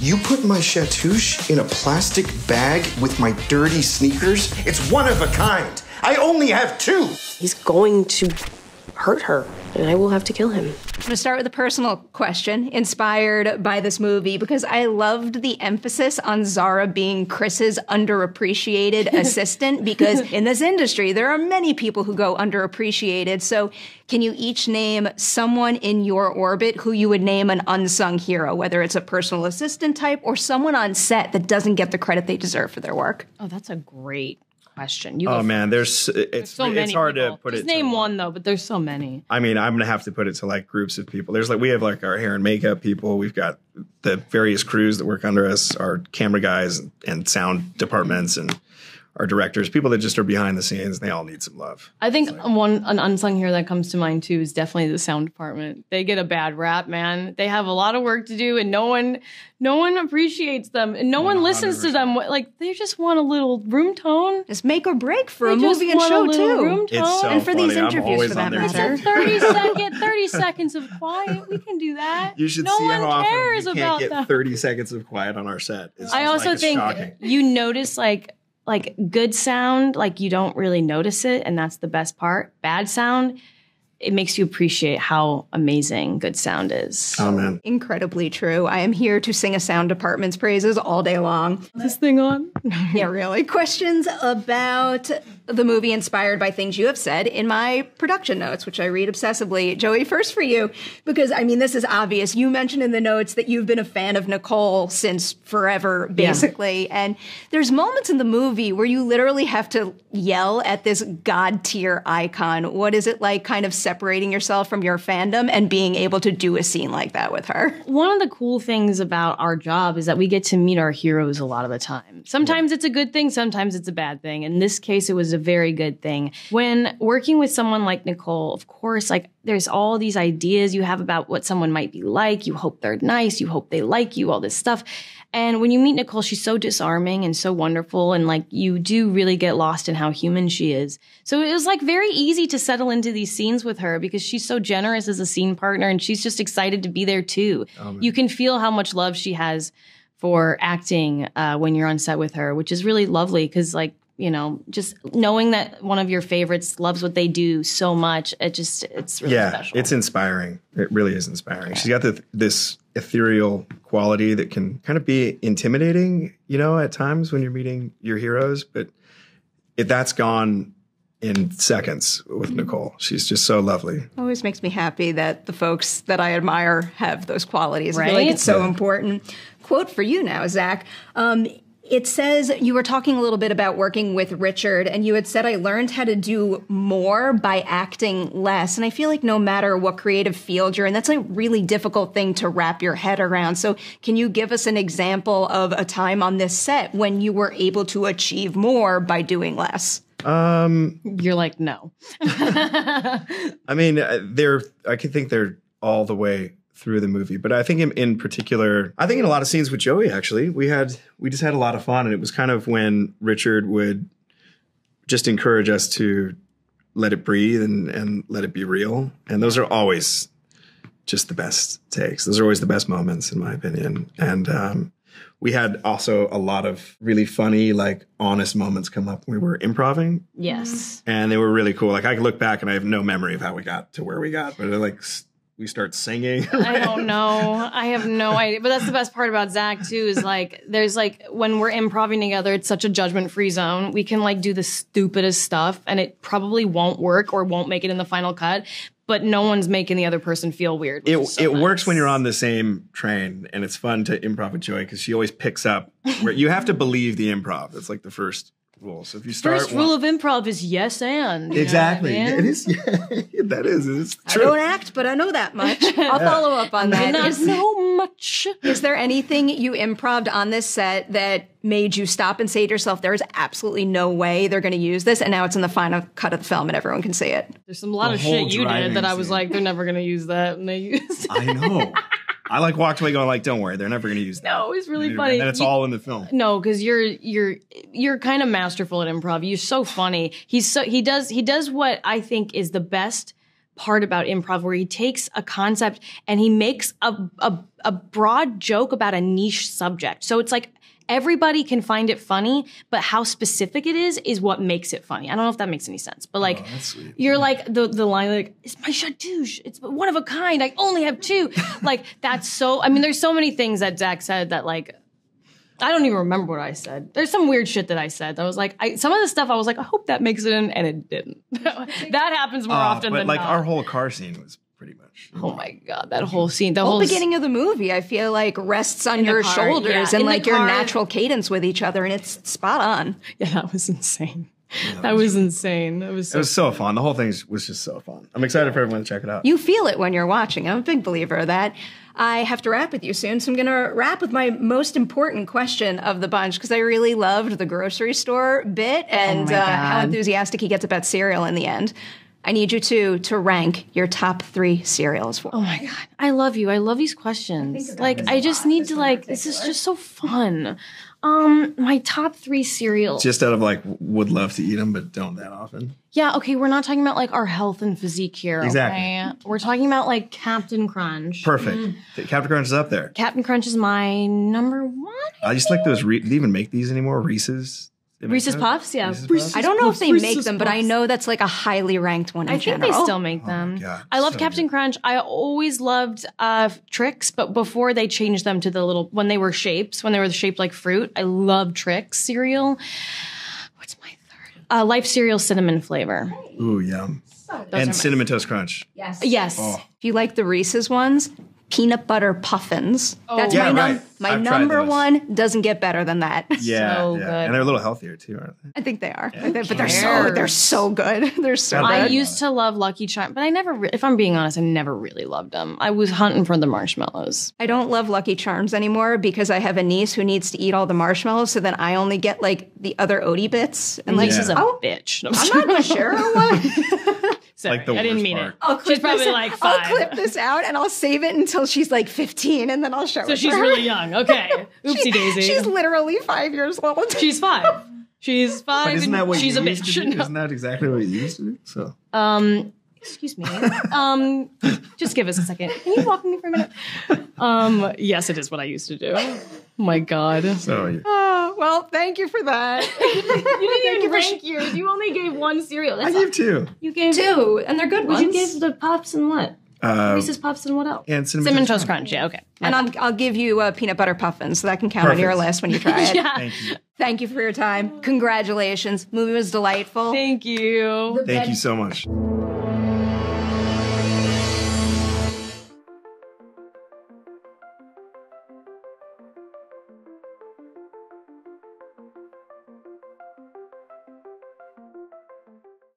You put my chatouche in a plastic bag with my dirty sneakers? It's one of a kind. I only have 2. He's going to hurt her, and I will have to kill him. I'm going to start with a personal question inspired by this movie because I loved the emphasis on Zara being Chris's underappreciated assistant because in this industry, there are many people who go underappreciated. So can you each name someone in your orbit who you would name an unsung hero, whether it's a personal assistant type or someone on set that doesn't get the credit they deserve for their work? Oh, that's a great question. Oh man, there's so many. It's hard people. to put Just it. Name one though, but there's so many. I mean, I'm gonna have to put it to like groups of people. There's like we have like our hair and makeup people. We've got the various crews that work under us, our camera guys and sound departments, and our directors. People that just are behind the scenes. They all need some love. I think an unsung hero that comes to mind too is definitely the sound department. They get a bad rap, man. They have a lot of work to do, and no one appreciates them, and no one listens to them. Like they just want a little room tone. It's make or break for a movie and show too. Room tone. It's so and for funny. these interviews for that matter. It's a 30 seconds of quiet. We can do that. You should no see one how often cares you about can't get that. 30 seconds of quiet on our set. I also think shocking. you notice like good sound, like you don't really notice it, and that's the best part. Bad sound, it makes you appreciate how amazing good sound is. Oh man, incredibly true. I am here to sing a sound department's praises all day long. Is this thing on? Yeah, really. Questions about the movie inspired by things you have said in my production notes, which I read obsessively. Joey, first for you, because I mean, this is obvious. You mentioned in the notes that you've been a fan of Nicole since forever, basically. Yeah. And there's moments in the movie where you literally have to yell at this God tier icon. What is it like kind of separating yourself from your fandom and being able to do a scene like that with her? One of the cool things about our job is that we get to meet our heroes a lot of the time. Sometimes it's a good thing, sometimes it's a bad thing. In this case, it was a very good thing. When working with someone like Nicole, of course, like there's all these ideas you have about what someone might be like. You hope they're nice. You hope they like you, all this stuff. And when you meet Nicole, she's so disarming and so wonderful. And like you do really get lost in how human she is. So it was like very easy to settle into these scenes with her because she's so generous as a scene partner and she's just excited to be there too. You can feel how much love she has for acting when you're on set with her, which is really lovely because like, you know, just knowing that one of your favorites loves what they do so much, it's really special. It's inspiring. It really is inspiring. She's got this ethereal quality that can kind of be intimidating, you know, at times when you're meeting your heroes, but that's gone in seconds with Nicole. She's just so lovely. Always makes me happy that the folks that I admire have those qualities. Right? I feel like it's so important. Quote for you now, Zach. It says you were talking a little bit about working with Richard, and you had said, I learned how to do more by acting less. And I feel like no matter what creative field you're in, that's a really difficult thing to wrap your head around. So can you give us an example of a time on this set when you were able to achieve more by doing less? You're like, no. I mean, I can think they're all the way through the movie, but I think in particular, I think in a lot of scenes with Joey, actually, we just had a lot of fun, and it was kind of when Richard would just encourage us to let it breathe and let it be real, and those are always just the best takes. Those are always the best moments, in my opinion, and we had also a lot of really funny, like honest moments come up when we were improvising. Yes, and they were really cool. Like I can look back and I have no memory of how we got to where we got, but like. We start singing. I don't know. I have no idea. But that's the best part about Zach too, is like, there's like, when we're improvising together, it's such a judgment-free zone. We can like do the stupidest stuff and it probably won't work or won't make it in the final cut, but no one's making the other person feel weird. It works when you're on the same train, and it's fun to improv with Joy because she always picks up where you have to believe the improv. It's like the first rule. So if you start first rule of improv is yes and. Exactly. It is. Yeah, that is. It's true. I don't act, but I know that much. I'll follow up on that. Not so much. Is there anything you improv'd on this set that made you stop and say to yourself, there is absolutely no way they're going to use this, and now it's in the final cut of the film and everyone can see it? There's a lot of shit you did that I was like, they're never going to use that, and they used it. I know. I like walked away going like, don't worry, they're never going to use that. No, it's really funny. And it's all in the film. No, because you're kind of masterful at improv. You're so funny. He does what I think is the best part about improv where he takes a concept and he makes a broad joke about a niche subject. So it's like everybody can find it funny, but how specific it is what makes it funny. I don't know if that makes any sense, but like, you're like the line, like, it's my chartouche. It's one of a kind. I only have two. Like, that's so, I mean, there's so many things that Zac said that like, I don't even remember what I said. There's some weird shit that I said. I was like, some of the stuff I was like, I hope that makes it in, and it didn't. That happens more often than like not. our whole car scene was pretty much. Oh my God, that whole scene. The whole beginning of the movie, I feel like, rests on your shoulders and like your natural cadence with each other, and it's spot on. Yeah, that was insane. That was insane. It was so fun. The whole thing was just so fun. I'm excited for everyone to check it out. You feel it when you're watching. I'm a big believer of that. I have to wrap with you soon, so I'm going to wrap with my most important question of the bunch, because I really loved the grocery store bit and how enthusiastic he gets about cereal in the end. I need you to rank your top 3 cereals for me. Oh my God. I love you. I love these questions. I just need to this is just so fun. My top 3 cereals. Just out of like, would love to eat them, but don't that often. Yeah, okay, we're not talking about like our health and physique here. Exactly. Okay? We're talking about like Captain Crunch. Perfect. Captain Crunch is up there. Captain Crunch is my number 1. I just like those. Do they even make these anymore? Reese's? Reese's Puffs, yeah. Puffs? I don't know if they make them, but I know that's like a highly ranked one in general. I think they still make them. Oh God, I love so Captain Crunch. I always loved Trix, but before they changed them to the little, when they were shaped like fruit, I love Trix cereal. What's my third? Life cereal cinnamon flavor. Ooh, yum. And Cinnamon Toast Crunch. Yes. Oh. If you like the Reese's ones, peanut butter puffins. That's Yeah, my I've tried number those. 1. Doesn't get better than that. Yeah, So yeah. good. And they're a little healthier too, aren't they? I think they are. But they're so good. They're so I good. I used to love Lucky Charms, but I never, if I'm being honest, I never really loved them. I was hunting for the marshmallows. I don't love Lucky Charms anymore because I have a niece who needs to eat all the marshmallows, so then I only get like the other Odie bits. And like, This is a bitch. No, I'm not going to share her one. Sorry, Like the I didn't worst mean part. it. She's probably like 5. I'll clip this out and I'll save it until she's like 15, and then I'll show it. So she's to her. really young. Okay. Oopsie daisy. She's literally 5 years old. She's 5. She's 5. But isn't that what she's you a used to bitch. do? Isn't that exactly what you used to do? So Excuse me. Just give us a second. Can you walk with me for a minute? Yes, it is what I used to do. Oh my God. Well, thank you for that. You didn't even rank yours. You only gave 1 cereal. I gave 2. You gave 2, and they're good What ones. you gave the Puffs and what? Reese's Puffs and what else? And Cinnamon Toast Crunch. Yeah, okay. And I'll give you peanut butter puffins, so that can count on your list when you try it. Yeah. Thank you. Thank you for your time. Congratulations. Movie was delightful. Thank you. Thank you so much.